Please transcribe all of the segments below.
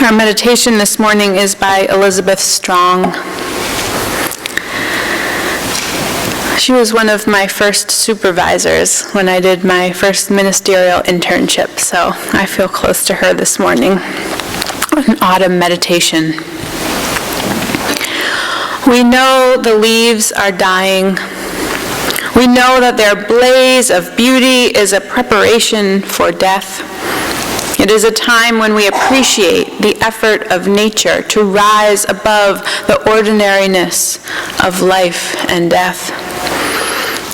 Our meditation this morning is by Elizabeth Strong. She was one of my first supervisors when I did my first ministerial internship, so I feel close to her this morning. An autumn meditation. We know the leaves are dying. We know that their blaze of beauty is a preparation for death. It is a time when we appreciate the effort of nature to rise above the ordinariness of life and death.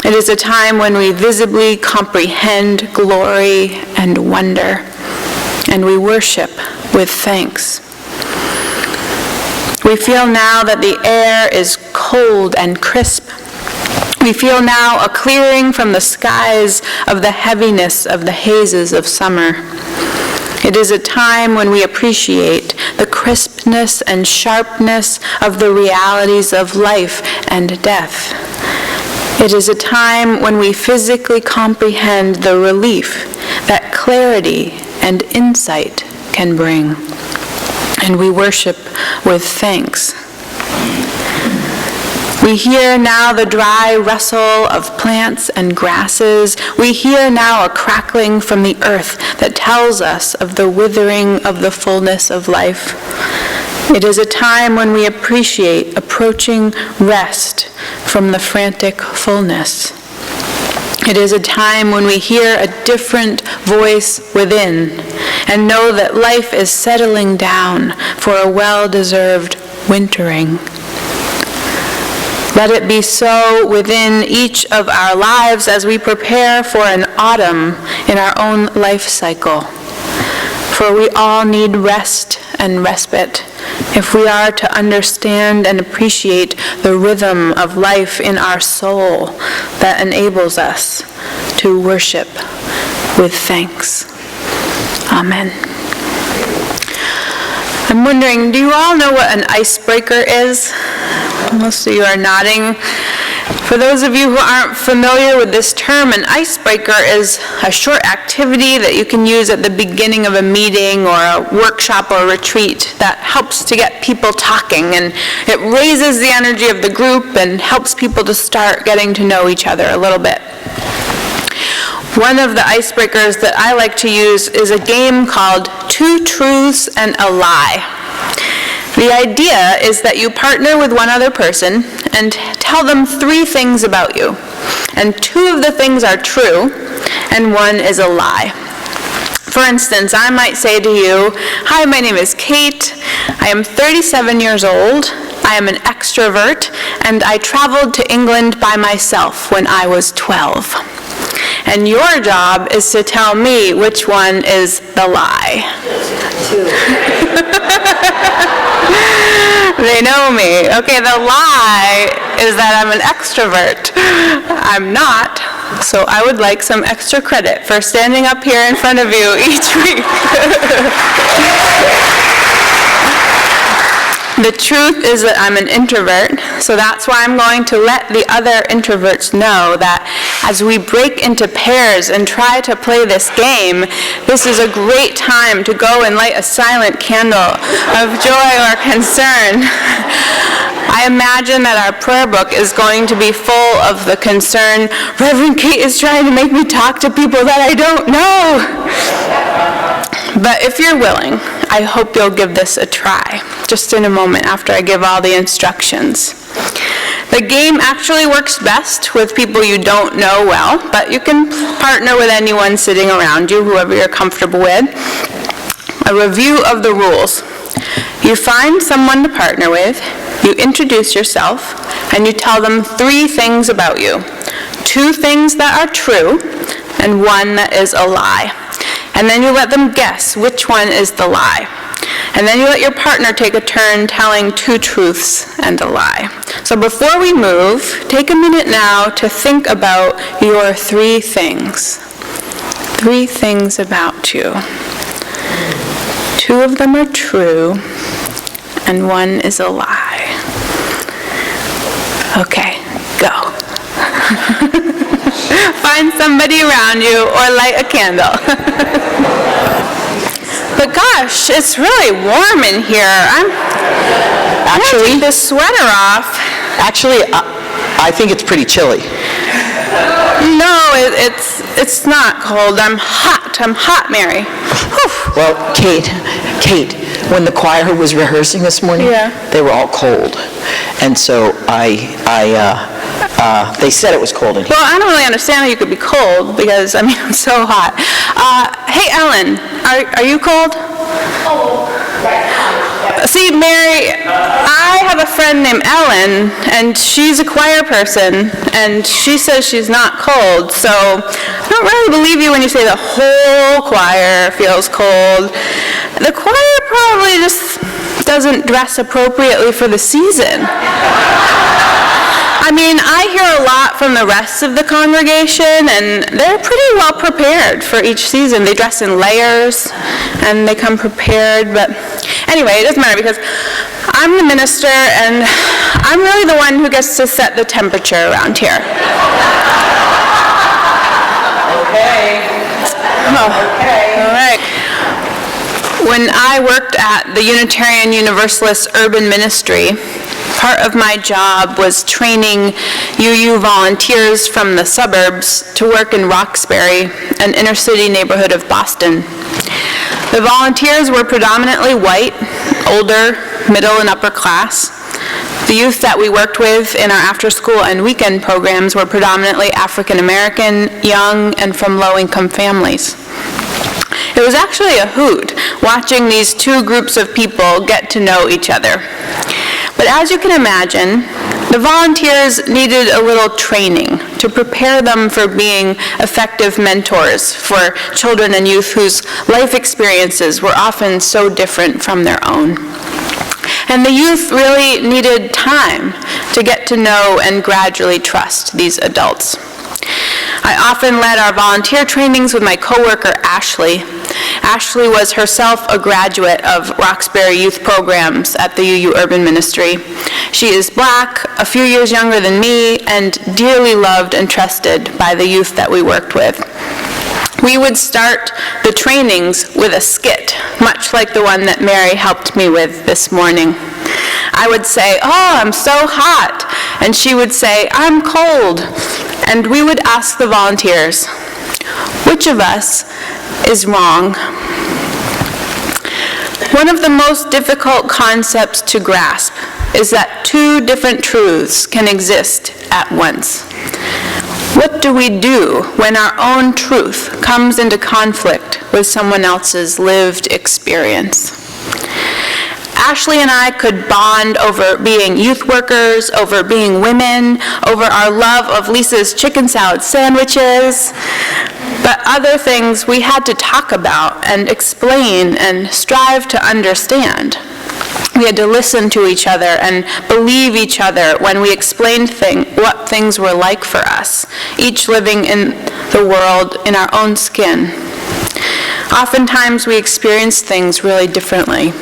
It is a time when we visibly comprehend glory and wonder, and we worship with thanks. We feel now that the air is cold and crisp. We feel now a clearing from the skies of the heaviness of the hazes of summer. It is a time when we appreciate the crispness and sharpness of the realities of life and death. It is a time when we physically comprehend the relief that clarity and insight can bring, and we worship with thanks. We hear now the dry rustle of plants and grasses. We hear now a crackling from the earth that tells us of the withering of the fullness of life. It is a time when we appreciate approaching rest from the frantic fullness. It is a time when we hear a different voice within and know that life is settling down for a well-deserved wintering. Let it be so within each of our lives as we prepare for an autumn in our own life cycle. For we all need rest and respite if we are to understand and appreciate the rhythm of life in our soul that enables us to worship with thanks. Amen. I'm wondering, do you all know what an icebreaker is? Most of you are nodding. For those of you who aren't familiar with this term, an icebreaker is a short activity that you can use at the beginning of a meeting or a workshop or a retreat that helps to get people talking, and it raises the energy of the group and helps people to start getting to know each other a little bit. One of the icebreakers that I like to use is a game called Two Truths and a Lie. The idea is that you partner with one other person and tell them 3 things about you. And 2 of the things are true, and 1 is a lie. For instance, I might say to you, "Hi, my name is Kate. I am 37 years old. I am an extrovert, and I traveled to England by myself when I was 12. And your job is to tell me which one is the lie." They know me. Okay, the lie is that I'm an extrovert. I'm not, so I would like some extra credit for standing up here in front of you each week. The truth is that I'm an introvert, so that's why I'm going to let the other introverts know that as we break into pairs and try to play this game, this is a great time to go and light a silent candle of joy or concern. I imagine that our prayer book is going to be full of the concern, "Reverend Kate is trying to make me talk to people that I don't know." But if you're willing, I hope you'll give this a try, just in a moment after I give all the instructions. The game actually works best with people you don't know well, but you can partner with anyone sitting around you, whoever you're comfortable with. A review of the rules. You find someone to partner with, you introduce yourself, and you tell them 3 things about you. 2 things that are true, and 1 that is a lie. And then you let them guess which one is the lie. And then you let your partner take a turn telling 2 truths and a lie. So before we move, take a minute now to think about your 3 things. 3 things about you. 2 of them are true, and 1 is a lie. Okay, go. Find somebody around you or light a candle. But gosh, it's really warm in here. I'm gonna take this sweater off. Actually, I think it's pretty chilly. No, it's not cold. I'm hot, Mary. Whew. Well, Kate, when the choir was rehearsing this morning, they were all cold. And so they said it was cold in here. Well, I don't really understand how you could be cold because, I mean, I'm so hot. Hey, Ellen, are you cold? Oh, right. See, Mary, I have a friend named Ellen, and she's a choir person, and she says she's not cold, so I don't really believe you when you say the whole choir feels cold. The choir probably just doesn't dress appropriately for the season. I mean, I hear a lot from the rest of the congregation, and they're pretty well prepared for each season. They dress in layers, and they come prepared, but anyway, it doesn't matter because I'm the minister, and I'm really the one who gets to set the temperature around here. Okay. Okay. All right. When I worked at the Unitarian Universalist urban ministry, part of my job was training UU volunteers from the suburbs to work in Roxbury, an inner-city neighborhood of Boston. The volunteers were predominantly white, older, middle, and upper class. The youth that we worked with in our after-school and weekend programs were predominantly African American, young, and from low-income families. It was actually a hoot watching these two groups of people get to know each other. But as you can imagine, the volunteers needed a little training to prepare them for being effective mentors for children and youth whose life experiences were often so different from their own. And the youth really needed time to get to know and gradually trust these adults. I often led our volunteer trainings with my coworker, Ashley. Ashley was herself a graduate of Roxbury youth programs at the UU Urban Ministry. She is Black, a few years younger than me, and dearly loved and trusted by the youth that we worked with. We would start the trainings with a skit, much like the one that Mary helped me with this morning. I would say, "Oh, I'm so hot," and she would say, "I'm cold." And we would ask the volunteers, which of us is wrong? One of the most difficult concepts to grasp is that two different truths can exist at once. What do we do when our own truth comes into conflict with someone else's lived experience? Ashley and I could bond over being youth workers, over being women, over our love of Lisa's chicken salad sandwiches, but other things we had to talk about and explain and strive to understand. We had to listen to each other and believe each other when we explained what things were like for us, each living in the world in our own skin. Oftentimes we experience things really differently.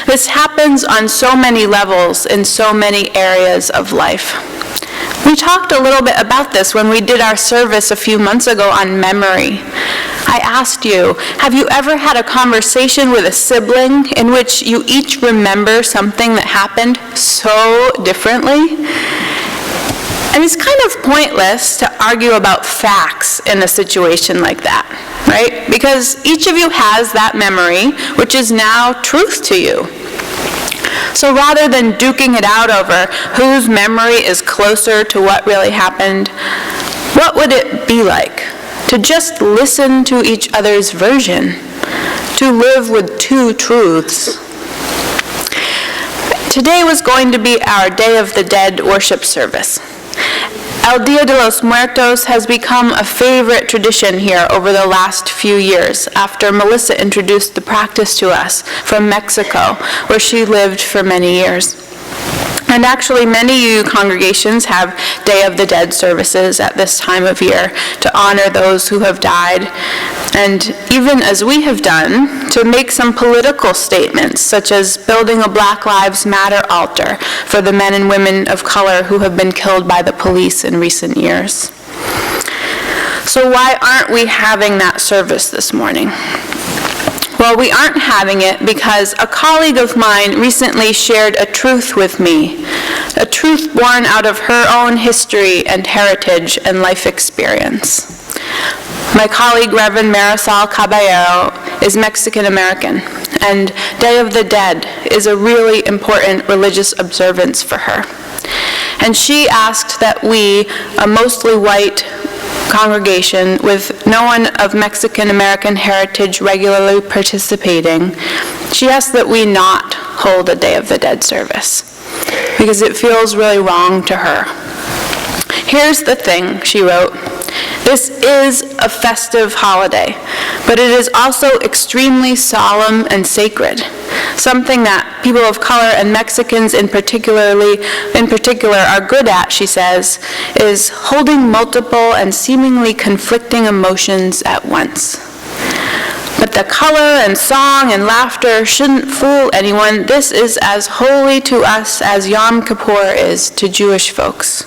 This happens on so many levels in so many areas of life. We talked a little bit about this when we did our service a few months ago on memory. I asked you, have you ever had a conversation with a sibling in which you each remember something that happened so differently? And it's kind of pointless to argue about facts in a situation like that, right? Because each of you has that memory, which is now truth to you. So rather than duking it out over whose memory is closer to what really happened, what would it be like to just listen to each other's version, to live with two truths? Today was going to be our Day of the Dead worship service. El Dia de los Muertos has become a favorite tradition here over the last few years after Melissa introduced the practice to us from Mexico, where she lived for many years. And actually, many UU congregations have Day of the Dead services at this time of year to honor those who have died, and even as we have done, to make some political statements, such as building a Black Lives Matter altar for the men and women of color who have been killed by the police in recent years. So why aren't we having that service this morning? Well, we aren't having it because a colleague of mine recently shared a truth with me, a truth born out of her own history and heritage and life experience. My colleague, Reverend Marisol Caballero, is Mexican-American, and Day of the Dead is a really important religious observance for her. And she asked that we, a mostly white congregation with no one of Mexican-American heritage regularly participating, she asked that we not hold a Day of the Dead service because it feels really wrong to her. Here's the thing, she wrote. This is a festive holiday, but it is also extremely solemn and sacred. Something that people of color and Mexicans in particular are good at, she says, is holding multiple and seemingly conflicting emotions at once. But the color and song and laughter shouldn't fool anyone. This is as holy to us as Yom Kippur is to Jewish folks.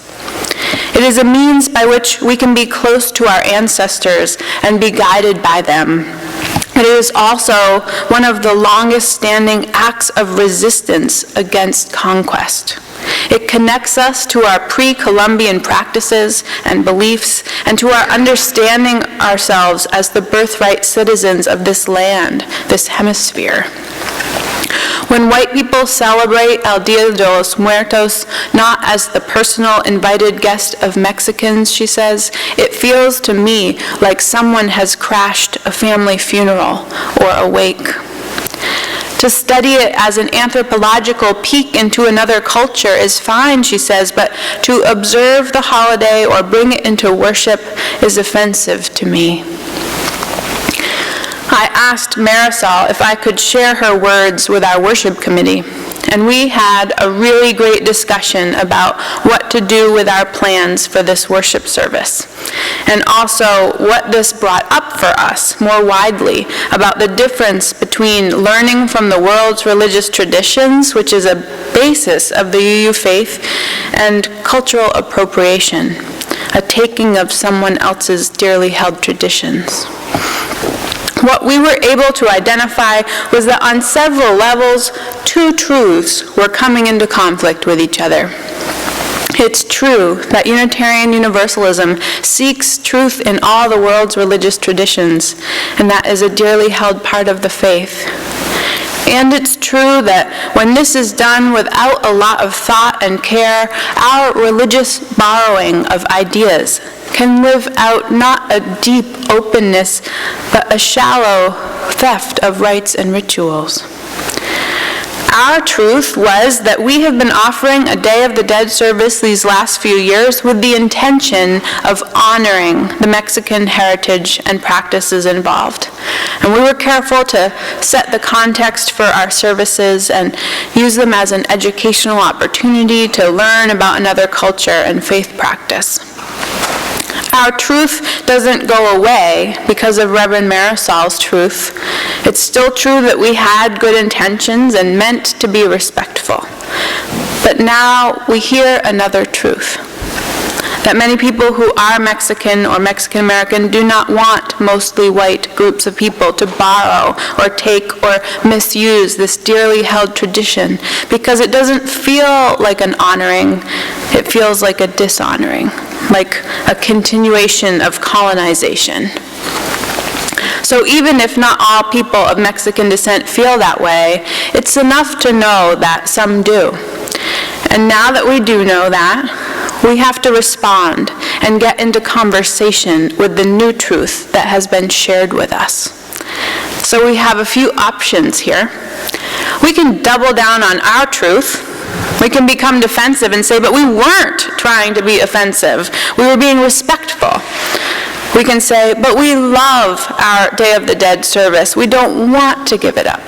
It is a means by which we can be close to our ancestors and be guided by them. It is also one of the longest-standing acts of resistance against conquest. It connects us to our pre-Columbian practices and beliefs and to our understanding ourselves as the birthright citizens of this land, this hemisphere. When white people celebrate El Dia de los Muertos not as the personal invited guest of Mexicans, she says, it feels to me like someone has crashed a family funeral or a wake. To study it as an anthropological peek into another culture is fine, she says, but to observe the holiday or bring it into worship is offensive to me. I asked Marisol if I could share her words with our worship committee, and we had a really great discussion about what to do with our plans for this worship service, and also what this brought up for us more widely about the difference between learning from the world's religious traditions, which is a basis of the UU faith, and cultural appropriation, a taking of someone else's dearly held traditions. What we were able to identify was that on several levels, two truths were coming into conflict with each other. It's true that Unitarian Universalism seeks truth in all the world's religious traditions, and that is a dearly held part of the faith. And it's true that when this is done without a lot of thought and care, our religious borrowing of ideas can live out not a deep openness, but a shallow theft of rites and rituals. Our truth was that we have been offering a Day of the Dead service these last few years with the intention of honoring the Mexican heritage and practices involved. And we were careful to set the context for our services and use them as an educational opportunity to learn about another culture and faith practice. Our truth doesn't go away because of Reverend Marisol's truth. It's still true that we had good intentions and meant to be respectful. But now we hear another truth, that many people who are Mexican or Mexican-American do not want mostly white groups of people to borrow or take or misuse this dearly held tradition because it doesn't feel like an honoring, it feels like a dishonoring, like a continuation of colonization. So even if not all people of Mexican descent feel that way, it's enough to know that some do. And now that we do know that, we have to respond and get into conversation with the new truth that has been shared with us. So we have a few options here. We can double down on our truth. We can become defensive and say, but we weren't trying to be offensive. We were being respectful. We can say, but we love our Day of the Dead service. We don't want to give it up.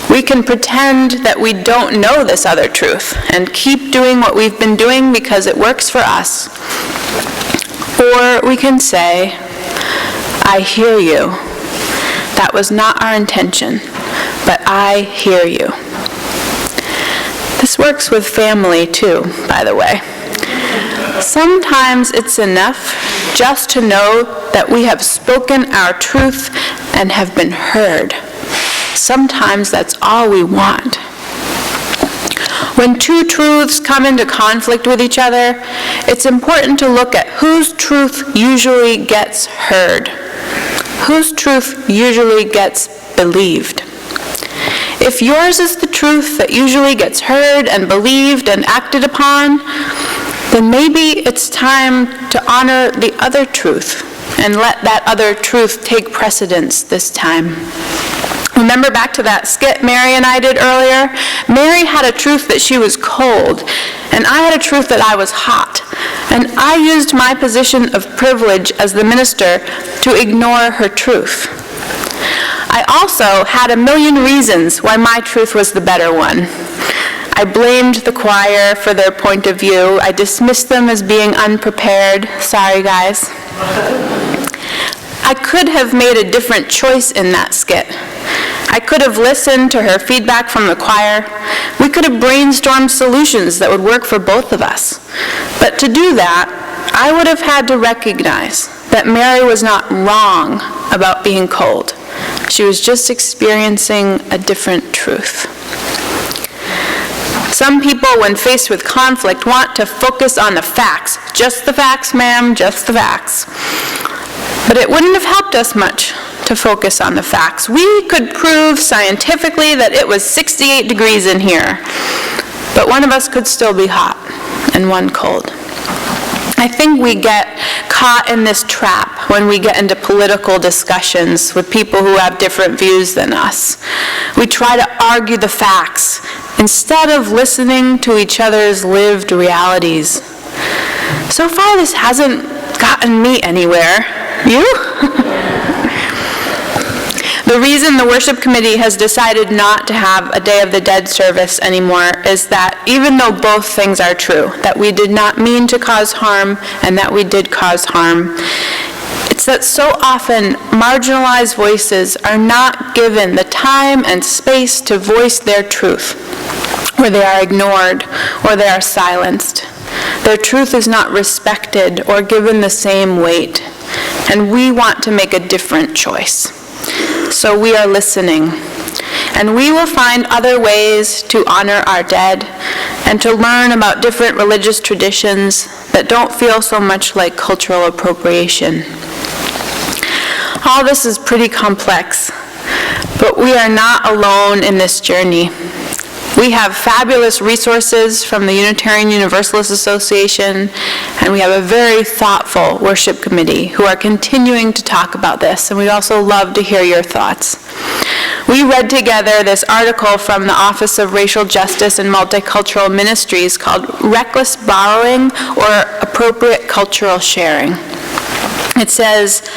We can pretend that we don't know this other truth and keep doing what we've been doing because it works for us. Or we can say, I hear you. That was not our intention, but I hear you. This works with family too, by the way. Sometimes it's enough just to know that we have spoken our truth and have been heard. sometimes that's all we want. When two truths come into conflict with each other, it's important to look at whose truth usually gets heard, whose truth usually gets believed. If yours is the truth that usually gets heard and believed and acted upon, then maybe it's time to honor the other truth and let that other truth take precedence this time. Remember back to that skit Mary and I did earlier? Mary had a truth that she was cold, and I had a truth that I was hot. And I used my position of privilege as the minister to ignore her truth. I also had a million reasons why my truth was the better one. I blamed the choir for their point of view. I dismissed them as being unprepared. Sorry, guys. I could have made a different choice in that skit. I could have listened to her feedback from the choir. We could have brainstormed solutions that would work for both of us. But to do that, I would have had to recognize that Mary was not wrong about being cold. She was just experiencing a different truth. Some people, when faced with conflict, want to focus on the facts. Just the facts, ma'am, just the facts. But it wouldn't have helped us much to focus on the facts. We could prove scientifically that it was 68 degrees in here, but one of us could still be hot and one cold. I think we get caught in this trap when we get into political discussions with people who have different views than us. We try to argue the facts instead of listening to each other's lived realities. So far, this hasn't gotten me anywhere. You? The reason the worship committee has decided not to have a Day of the Dead service anymore is that even though both things are true, that we did not mean to cause harm and that we did cause harm, it's that so often marginalized voices are not given the time and space to voice their truth, or they are ignored, or they are silenced. Their truth is not respected or given the same weight, and we want to make a different choice. So we are listening, and we will find other ways to honor our dead and to learn about different religious traditions that don't feel so much like cultural appropriation. All this is pretty complex, but we are not alone in this journey. We have fabulous resources from the Unitarian Universalist Association, and we have a very thoughtful worship committee who are continuing to talk about this, and we'd also love to hear your thoughts. We read together this article from the Office of Racial Justice and Multicultural Ministries called Reckless Borrowing or Appropriate Cultural Sharing. It says,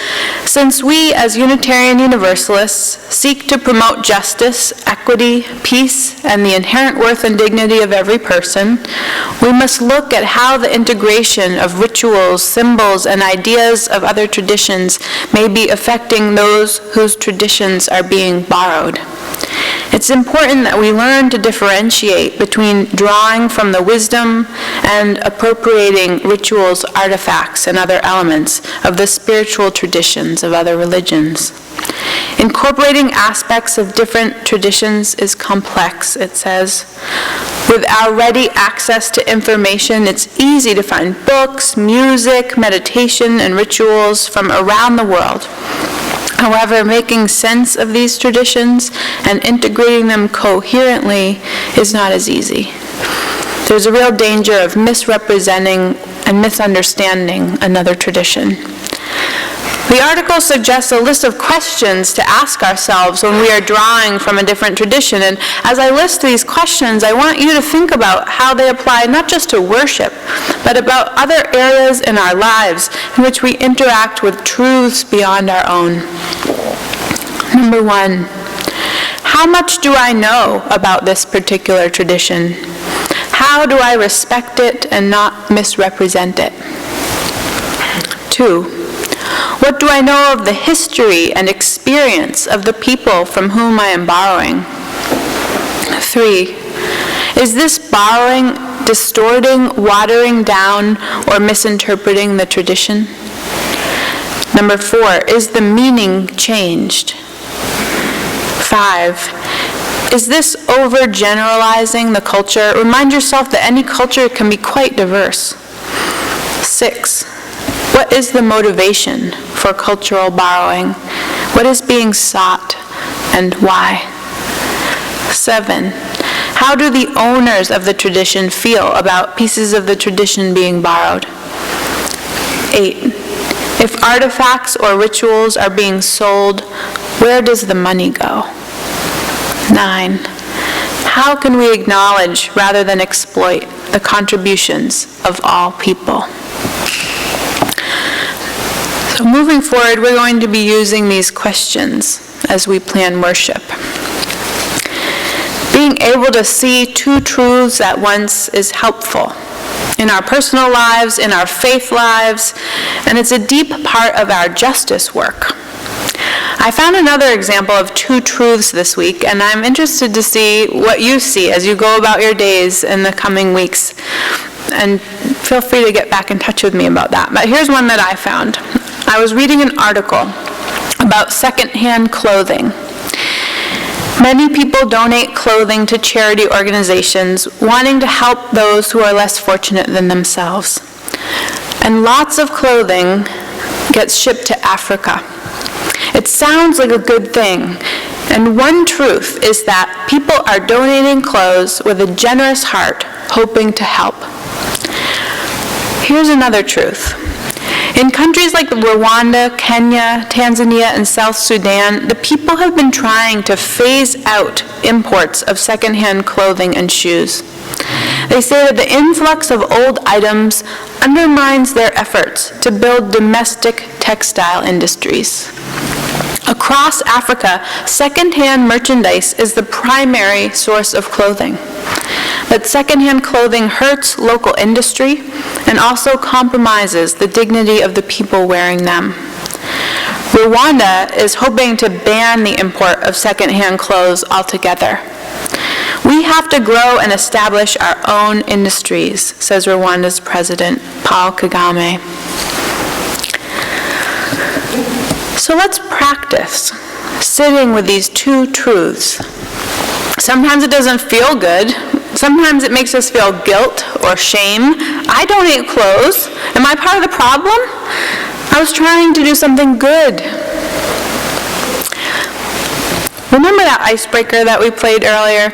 since we as Unitarian Universalists seek to promote justice, equity, peace, and the inherent worth and dignity of every person, we must look at how the integration of rituals, symbols, and ideas of other traditions may be affecting those whose traditions are being borrowed. It's important that we learn to differentiate between drawing from the wisdom and appropriating rituals, artifacts, and other elements of the spiritual traditions of other religions. Incorporating aspects of different traditions is complex, it says. With our ready access to information, it's easy to find books, music, meditation, and rituals from around the world. However, making sense of these traditions and integrating them coherently is not as easy. There's a real danger of misrepresenting and misunderstanding another tradition. The article suggests a list of questions to ask ourselves when we are drawing from a different tradition, and as I list these questions, I want you to think about how they apply not just to worship, but about other areas in our lives in which we interact with truths beyond our own. Number 1, how much do I know about this particular tradition? How do I respect it and not misrepresent it? 2, what do I know of the history and experience of the people from whom I am borrowing? 3, is this borrowing distorting, watering down, or misinterpreting the tradition? Number 4, is the meaning changed? 5, Is this overgeneralizing the culture? Remind yourself that any culture can be quite diverse. 6, what is the motivation for cultural borrowing? What is being sought and why? 7, how do the owners of the tradition feel about pieces of the tradition being borrowed? 8, if artifacts or rituals are being sold, where does the money go? 9, how can we acknowledge rather than exploit the contributions of all people? So moving forward, we're going to be using these questions as we plan worship. Being able to see two truths at once is helpful in our personal lives, in our faith lives, and it's a deep part of our justice work. I found another example of two truths this week, and I'm interested to see what you see as you go about your days in the coming weeks. And feel free to get back in touch with me about that. But here's one that I found. I was reading an article about secondhand clothing. Many people donate clothing to charity organizations wanting to help those who are less fortunate than themselves. And lots of clothing gets shipped to Africa. It sounds like a good thing, and one truth is that people are donating clothes with a generous heart, hoping to help. Here's another truth. In countries like Rwanda, Kenya, Tanzania, and South Sudan, the people have been trying to phase out imports of secondhand clothing and shoes. They say that the influx of old items undermines their efforts to build domestic textile industries. Across Africa, secondhand merchandise is the primary source of clothing. But secondhand clothing hurts local industry and also compromises the dignity of the people wearing them. Rwanda is hoping to ban the import of secondhand clothes altogether. We have to grow and establish our own industries, says Rwanda's President Paul Kagame. So let's practice sitting with these two truths. Sometimes it doesn't feel good. Sometimes it makes us feel guilt or shame. I donate clothes. Am I part of the problem? I was trying to do something good. Remember that icebreaker that we played earlier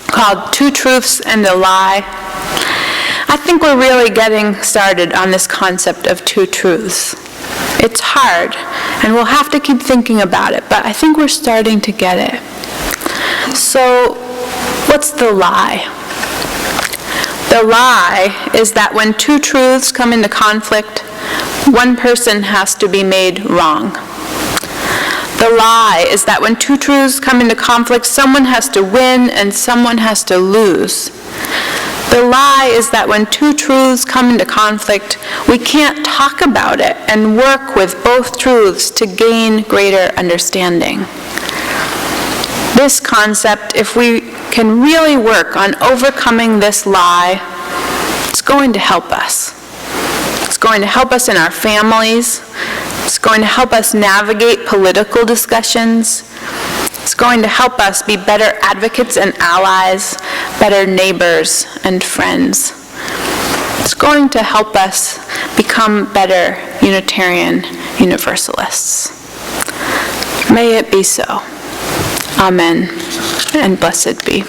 called Two Truths and a Lie? I think we're really getting started on this concept of two truths. It's hard, and we'll have to keep thinking about it, but I think we're starting to get it. So, what's the lie? The lie is that when two truths come into conflict, one person has to be made wrong. The lie is that when two truths come into conflict, someone has to win and someone has to lose. The lie is that when two truths come into conflict, we can't talk about it and work with both truths to gain greater understanding. This concept, if we can really work on overcoming this lie, it's going to help us. It's going to help us in our families. It's going to help us navigate political discussions. It's going to help us be better advocates and allies, better neighbors and friends. It's going to help us become better Unitarian Universalists. May it be so. Amen, and blessed be.